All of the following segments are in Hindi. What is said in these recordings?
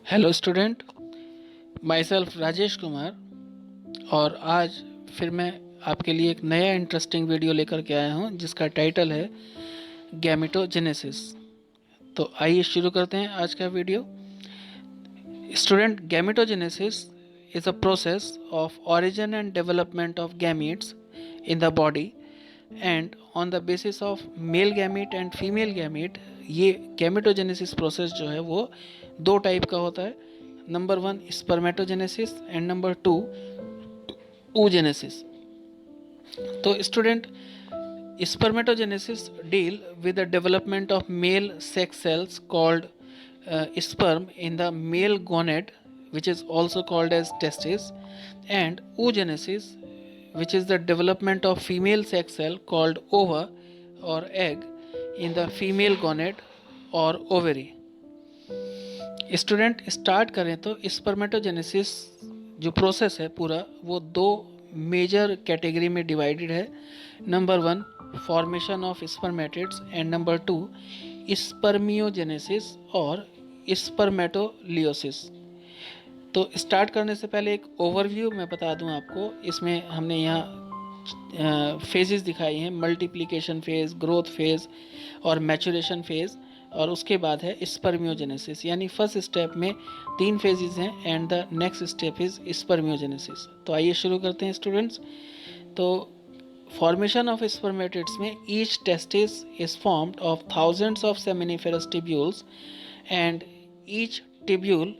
Hello student, my self Rajesh Kumar. और आज फिर मैं आपके लिए एक नया इंटरेस्टिंग वीडियो लेकर के आया हूँ जिसका टाइटल है गैमेटोजेनेसिस। तो आइए शुरू करते हैं आज का video. Student, gametogenesis is a process of origin and development of gametes in the body and on the basis of male gamete and female gamete. ये गैमेटोजेनेसिस प्रोसेस जो है वो दो टाइप का होता है। Number one spermatogenesis and number two oogenesis। तो student, spermatogenesis deal with the development of male sex cells called sperm in the male gonad, which is also called as testes, and oogenesis, which is the development of female sex cell called ova or egg in the female gonad or ovary। Student, start करें तो स्पर्मेटोजेनेसिस जो प्रोसेस है पूरा वो दो मेजर कैटेगरी में डिवाइडेड है। Number one formation of spermatids and number two spermiogenesis और स्पर्मेटोलियोसिस। तो स्टार्ट करने से पहले एक ओवरव्यू मैं बता दूं आपको। इसमें हमने यहाँ फेजेस दिखाई हैं, मल्टीप्लिकेशन फेज, ग्रोथ फेज और मैचुरेशन फेज। और उसके बाद है स्पर्मियोजेनेसिस, यानी फर्स्ट स्टेप में तीन फेजेस हैं and the next step is spermiogenesis. तो आइए शुरू करते हैं स्टूडेंट्स। तो फॉर्मेशन ऑफ स्पर्मेटिड्स में each testis is formed of thousands of seminiferous tubules and each tubule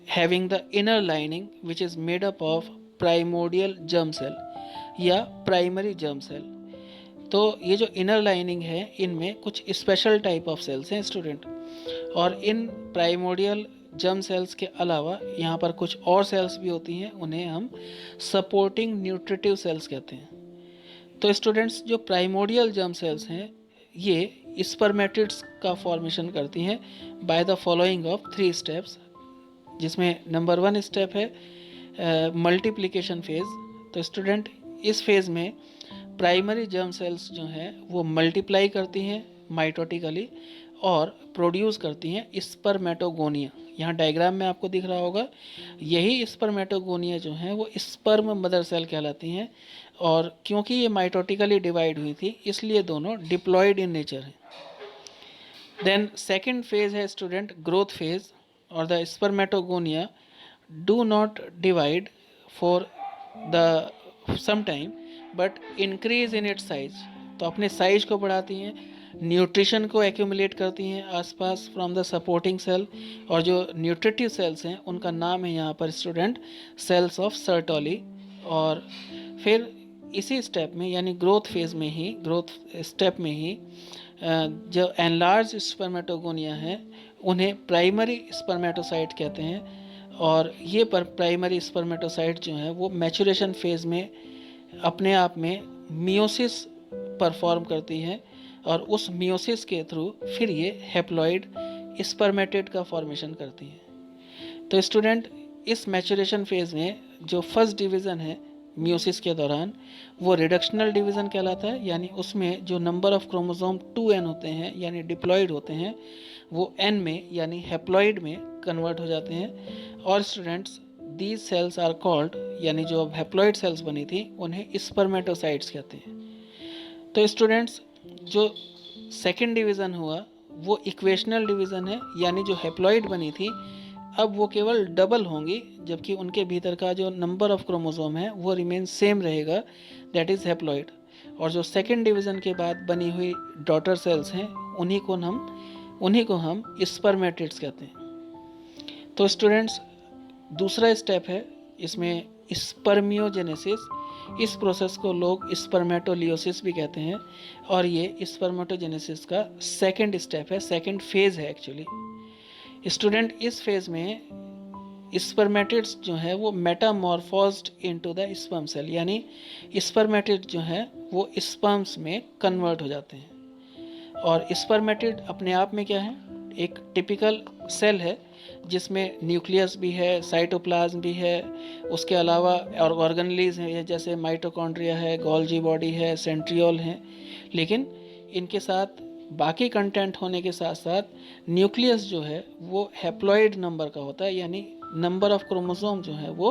having the inner lining which is made up of primordial germ cell या प्राइमरी जर्म सेल। तो ये जो इनर लाइनिंग है इनमें कुछ स्पेशल टाइप ऑफ सेल्स हैं स्टूडेंट। और इन प्राइमोडियल जर्म सेल्स के अलावा यहाँ पर कुछ और सेल्स भी होती हैं, उन्हें हम सपोर्टिंग न्यूट्रिटिव सेल्स कहते हैं। तो स्टूडेंट्स, जो प्राइमोडियल जर्म सेल्स हैं ये स्पर्मेटिड्स का फॉर्मेशन करती हैं by the following of three steps, जिसमें नंबर वन स्टेप है मल्टीप्लिकेशन फेज। तो स्टूडेंट, इस फेज में प्राइमरी जर्म सेल्स जो हैं वो मल्टीप्लाई करती हैं माइटोटिकली और प्रोड्यूस करती हैं स्पर्मेटोगोनिया। यहाँ डायग्राम में आपको दिख रहा होगा, यही स्पर्मेटोगोनिया जो हैं वो स्पर्म मदर सेल कहलाती हैं। और क्योंकि ये माइटोटिकली डिवाइड हुई थी इसलिए दोनों डिप्लॉयड इन नेचर हैं। देन सेकेंड फेज है student growth phase, or the spermatogonia do not divide for the some time but increase in its size। तो अपने साइज को बढ़ाती हैं, न्यूट्रिशन को एक्यूमुलेट करती हैं आसपास फ्रॉम द सपोर्टिंग सेल। और जो न्यूट्रिटिव सेल्स हैं उनका नाम है यहाँ पर स्टूडेंट सेल्स ऑफ सर्टोली। और फिर इसी स्टेप में यानी ग्रोथ फेज में ही, ग्रोथ स्टेप में ही जो एनलार्ज स्पर्मेटोगोनिया है उन्हें प्राइमरी स्पर्मेटोसाइट कहते हैं। और ये पर प्राइमरी स्पर्मेटोसाइट जो है वो मैचुरेशन फेज में अपने आप में मियोसिस परफॉर्म करती हैं और उस मियोसिस के थ्रू फिर ये हैप्लॉइड स्पर्मेटिड का फॉर्मेशन करती हैं। तो स्टूडेंट, इस मैचुरेशन फेज में जो फर्स्ट डिवीज़न है मियोसिस के दौरान वो रिडक्शनल डिवीज़न कहलाता है, यानी उसमें जो नंबर ऑफ क्रोमोसोम 2n होते हैं यानी डिप्लॉयड होते हैं वो n में यानी हैप्लॉइड में कन्वर्ट हो जाते हैं। और students, these cells are called, यानी जो अब हैप्लॉइड सेल्स बनी थी उन्हें स्पर्मेटोसाइट्स कहते हैं। तो स्टूडेंट्स, जो सेकेंड डिवीज़न हुआ वो इक्वेशनल डिवीज़न है, यानी जो हैप्लॉइड बनी थी अब वो केवल डबल होंगी जबकि उनके भीतर का जो नंबर ऑफ क्रोमोसोम है वो रिमेन सेम रहेगा, दैट इज़ हैप्लॉइड। और जो सेकेंड डिवीज़न के बाद बनी हुई डॉटर सेल्स हैं उन्हीं को हम स्पर्मेटिड्स कहते हैं। तो स्टूडेंट्स, दूसरा स्टेप है इसमें स्पर्मियोजेनेसिस। इस प्रोसेस को लोग स्पर्मेटोलियोसिस भी कहते हैं और ये स्पर्मेटोजेनेसिस का सेकेंड स्टेप है, सेकेंड फेज है एक्चुअली। स्टूडेंट, इस फेज में स्पर्मेटिड्स जो है वो मेटामॉर्फोज्ड इनटू द स्पर्म सेल, यानी स्पर्मेटिड जो है वो स्पर्म्स में कन्वर्ट हो जाते हैं। और स्पर्मेटिड अपने आप में क्या है, एक टिपिकल सेल है जिसमें न्यूक्लियस भी है, साइटोप्लाज्म भी है, उसके अलावा और ऑर्गेनेलीज हैं जैसे माइटोकॉन्ड्रिया है, गोल्जी बॉडी है, सेंट्रियोल हैं। लेकिन इनके साथ बाकी कंटेंट होने के साथ साथ न्यूक्लियस जो है वो हैप्लॉइड नंबर का होता है, यानी नंबर ऑफ क्रोमोसोम जो है वो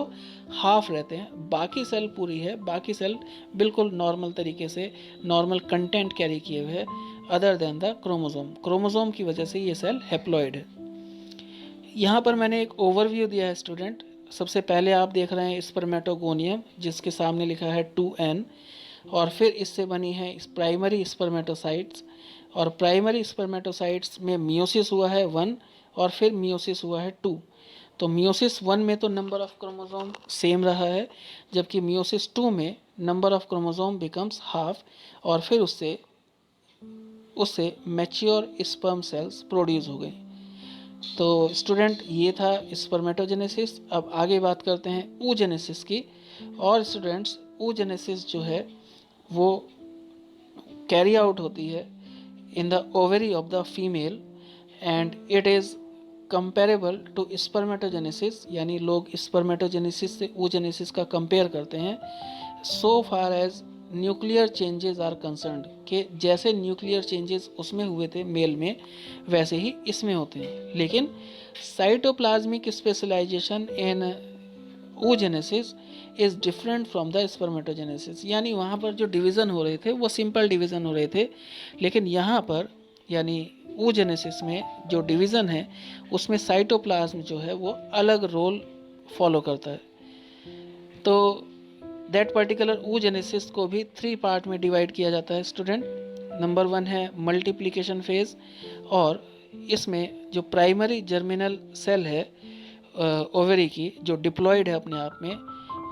हाफ रहते हैं, बाकी सेल पूरी है, बाकी सेल बिल्कुल नॉर्मल तरीके से नॉर्मल कंटेंट कैरी किए हुए है अदर देन द क्रोमोसोम की वजह से ये सेल हैप्लॉइड है। यहाँ पर मैंने एक ओवरव्यू दिया है स्टूडेंट। सबसे पहले आप देख रहे हैं स्पर्मेटोगोनियम जिसके सामने लिखा है 2n, और फिर इससे बनी है प्राइमरी स्पर्मेटोसाइट्स, और प्राइमरी स्पर्मेटोसाइट्स में मियोसिस हुआ है 1 और फिर मियोसिस हुआ है 2। तो मियोसिस 1 में तो नंबर ऑफ क्रोमोसोम सेम रहा है, जबकि मियोसिस 2 में number of chromosome becomes half, और फिर उससे मैच्योर स्पर्म सेल्स प्रोड्यूस हो गए। तो स्टूडेंट ये था स्पर्मेटोजेनेसिस। अब आगे बात करते हैं oogenesis की। और स्टूडेंट्स oogenesis जो है वो कैरी आउट होती है in the ovary of the female and it is comparable to spermatogenesis, यानी लोग स्पर्मेटोजेनेसिस से oogenesis का कंपेयर करते हैं so far as nuclear changes are concerned, कि जैसे न्यूक्लियर चेंजेस उसमें हुए थे मेल में वैसे ही इसमें होते हैं। लेकिन cytoplasmic specialization in oogenesis is different from the spermatogenesis, यानी वहाँ पर जो डिवीज़न हो रहे थे वो सिंपल डिवीज़न हो रहे थे, लेकिन यहाँ पर यानी oogenesis में जो डिवीज़न है उसमें साइटोप्लाज्म जो है वो अलग रोल फॉलो करता है। तो दैट पर्टिकुलर oogenesis को भी 3 पार्ट में डिवाइड किया जाता है स्टूडेंट। नंबर 1 है मल्टीप्लिकेशन फेज, और इसमें जो प्राइमरी जर्मिनल सेल है ओवरी की जो डिप्लॉयड है अपने आप में,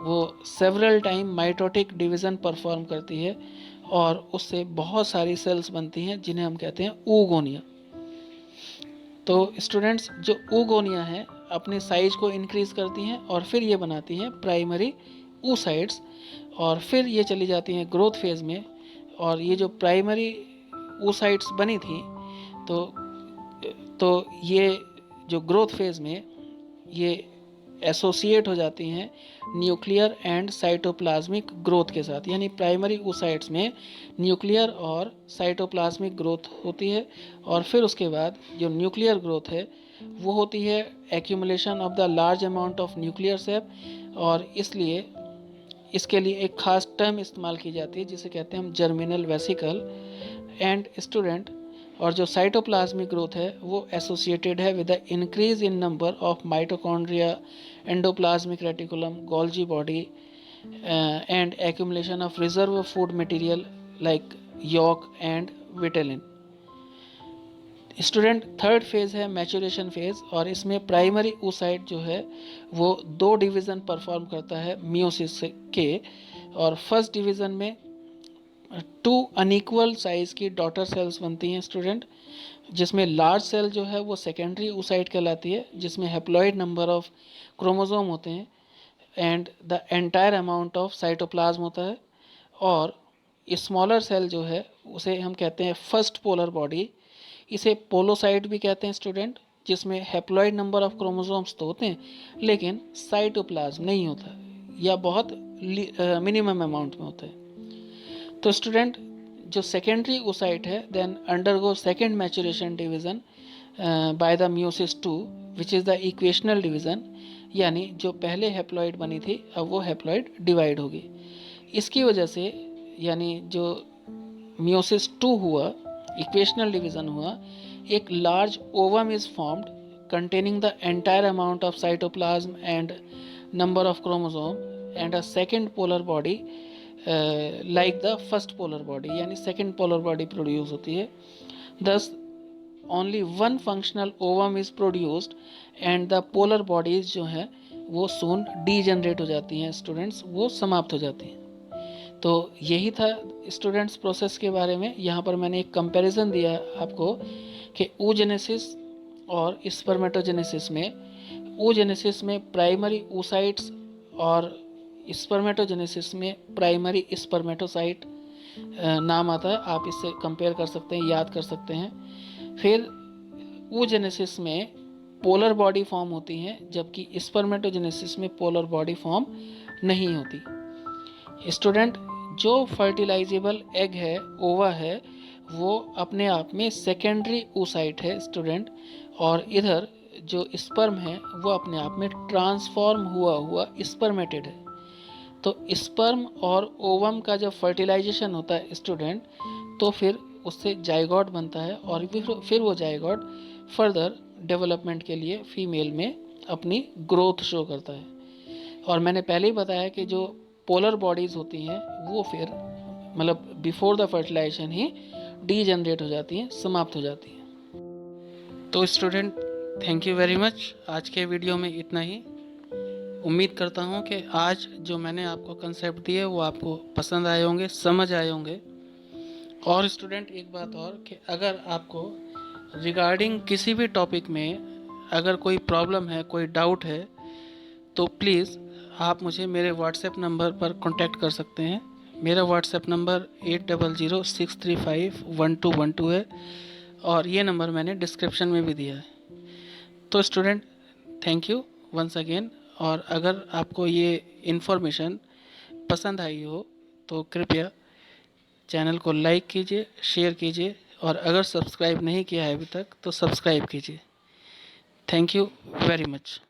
वो several time mitotic division perform करती है और उससे बहुत सारी सेल्स बनती हैं जिन्हें हम कहते हैं oogonia। तो स्टूडेंट्स जो oogonia है अपने साइज को इंक्रीज़ करती हैं और फिर ये बनाती हैं प्राइमरी oocytes, और फिर ये चली जाती हैं ग्रोथ फेज़ में। और ये जो प्राइमरी oocytes बनी थी तो ये जो ग्रोथ फेज़ में ये एसोसिएट हो जाती हैं न्यूक्लियर एंड साइटोप्लाज्मिक ग्रोथ के साथ, यानी प्राइमरी oocytes में न्यूक्लियर और साइटोप्लाज्मिक ग्रोथ होती है। और फिर उसके बाद जो न्यूक्लियर ग्रोथ है वो होती है accumulation of the large amount of nuclear sap, और इसलिए इसके लिए एक खास टर्म इस्तेमाल की जाती है जिसे कहते हैं हम जर्मिनल वेसिकल। एंड स्टूडेंट और जो साइटोप्लाज्मिक ग्रोथ है वो एसोसिएटेड है with the increase in number of mitochondria, endoplasmic reticulum, Golgi body and accumulation of reserve food material like yolk and vitellin. Student third phase है मैचुरेशन फेज़, और इसमें प्राइमरी oocyte जो है वो 2 डिवीज़न परफॉर्म करता है मियोसिस के। और फर्स्ट डिवीज़न में 2 अनइक्वल साइज़ की डॉटर सेल्स बनती हैं स्टूडेंट, जिसमें लार्ज सेल जो है वो सेकेंडरी oocyte कहलाती है, जिसमें हैप्लॉइड नंबर ऑफ क्रोमोसोम होते हैं and the entire amount of cytoplasm होता है। और स्मॉलर सेल जो है उसे हम कहते हैं फर्स्ट पोलर बॉडी, इसे पोलोसाइट भी कहते हैं स्टूडेंट, जिसमें हैप्लॉइड नंबर ऑफ क्रोमोसोम्स तो होते हैं लेकिन साइटोप्लाज्म नहीं होता या बहुत मिनिमम अमाउंट में होता है। तो स्टूडेंट जो सेकेंडरी oocyte है then undergo second maturation division by the meiosis 2 which is the equational division, यानी जो पहले हैप्लॉइड बनी थी अब वो हैप्लॉइड डिवाइड होगी। इसकी वजह से यानी जो मियोसिस 2 हुआ, इक्वेशनल डिवीज़न हुआ, एक large ovum is formed containing the entire amount of cytoplasm and number of chromosome and a second polar body like the first polar body, यानी सेकेंड पोलर बॉडी प्रोड्यूस होती है। दस only 1 functional ovum is produced and the polar bodies जो हैं वो सून डीजनरेट हो जाती हैं स्टूडेंट्स, वो समाप्त हो जाती हैं। तो यही था स्टूडेंट्स प्रोसेस के बारे में। यहाँ पर मैंने एक कंपैरिजन दिया आपको कि oogenesis और स्पर्मेटोजेनेसिस में, oogenesis में प्राइमरी oocytes और स्पर्मेटोजेनेसिस में प्राइमरी स्पर्मेटोसाइट नाम आता है। आप इससे कंपेयर कर सकते हैं, याद कर सकते हैं। फिर oogenesis में पोलर बॉडी फॉर्म होती हैं जबकि स्पर्मेटोजेनेसिस में पोलर बॉडी फॉर्म नहीं होती। स्टूडेंट जो फर्टिलाइजेबल एग है, ओवा है, वो अपने आप में सेकेंडरी oocyte है स्टूडेंट, और इधर जो स्पर्म है वो अपने आप में ट्रांसफॉर्म हुआ स्पर्मेटेड है। तो स्पर्म और ओवम का जब फर्टिलाइजेशन होता है स्टूडेंट, तो फिर उससे जाइगोट बनता है, और फिर वो जाइगोट फर्दर डेवलपमेंट के लिए फीमेल में अपनी ग्रोथ शो करता है। और मैंने पहले ही बताया कि जो पोलर बॉडीज़ होती हैं वो फिर मतलब बिफोर द फर्टिलाइजेशन ही डीजनरेट हो जाती हैं, समाप्त हो जाती हैं। तो student, thank you very much. आज के वीडियो में इतना ही। उम्मीद करता हूँ कि आज जो मैंने आपको कंसेप्ट दिए वो आपको पसंद आए होंगे, समझ आए होंगे। और स्टूडेंट, एक बात और कि अगर आपको रिगार्डिंग किसी भी टॉपिक में अगर कोई प्रॉब्लम है, कोई डाउट है, तो प्लीज़ आप मुझे मेरे व्हाट्सएप नंबर पर कांटेक्ट कर सकते हैं। मेरा व्हाट्सएप नंबर 8006351212 है, और ये नंबर मैंने डिस्क्रिप्शन में भी दिया है। तो student, thank you once again. और अगर आपको ये इन्फॉर्मेशन पसंद आई हो तो कृपया चैनल को लाइक कीजिए, शेयर कीजिए, और अगर सब्सक्राइब नहीं किया है अभी तक तो सब्सक्राइब कीजिए। Thank you very much.